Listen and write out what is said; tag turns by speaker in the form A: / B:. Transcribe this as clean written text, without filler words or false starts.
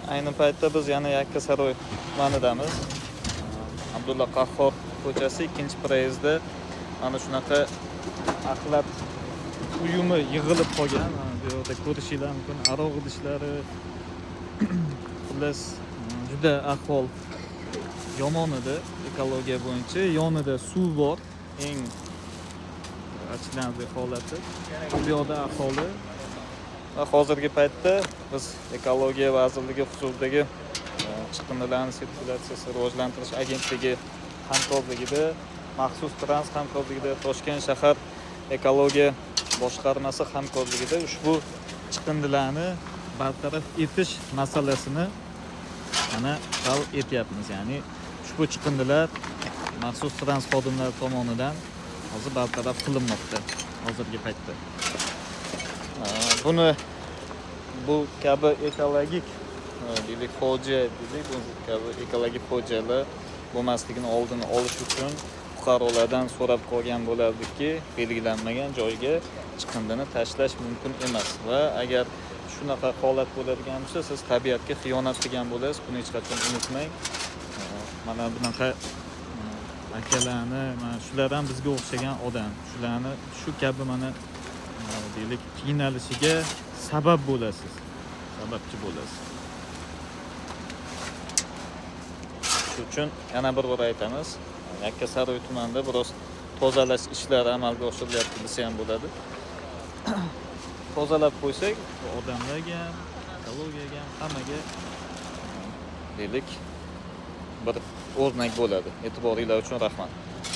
A: Ayni paytda biz yana Yakkasaroy tumanidamiz. Abdulla Qahhor ko'chasi 2-preyezdda mana shunaqa axlat uyumi yig'ilib qolgan. Bu yerda ko'rishinglar mumkin. Aroq idishlari xullas juda ahvol yomon edi ekologiya bo'yicha. Yonida suv bor. Eng achinarli holati. Bu yerda aholi va hozirgi paytda biz Ekologiya vazirligi huzuridagi chiqindilarni sirkulyatsiyasi rivojlantirish agentligi hamkorligida, maxsus trans hamkorligida, Toshkent shahar ekologiya boshqarmasi hamkorligida ushbu chiqindilarni bartaraf etish masalasini mana hal etyapmiz. Ya'ni ushbu chiqindilar maxsus trans xodimlari tomonidan hozir bartaraf qilinmoqda hozirgi paytda. Bu kabi ekologik deylik fojia deylik, bu kabi ekologik fojialar bo'lmasligini oldini olish uchun fuqarolardan so'rab qolgan bo'lardiki, belgilanmagan joyga chiqindini tashlash mumkin emas va agar shunaqa holat bo'ladigan bo'lsa, siz tabiatga xiyonat qilgan bo'lasiz. Buni hech qachon unutmang. Mana bunaqa akalarni, mana shular ham bizga o'xshagan odam. Shularni shu kabi mana deylik qiynalishiga sabab bo'lasiz, sababchi bo'lasiz. Shuning uchun yana bir bor aytamiz, Yakkasaroy tumanida biroz tozalash ishlari amalga oshirilyapti desa ham bo'ladi. Tozalab qo'ysak, odamlarga, ekologiyaga, hammaga deylik bir o'rnak bo'ladi. E'tiboringlar uchun rahmat.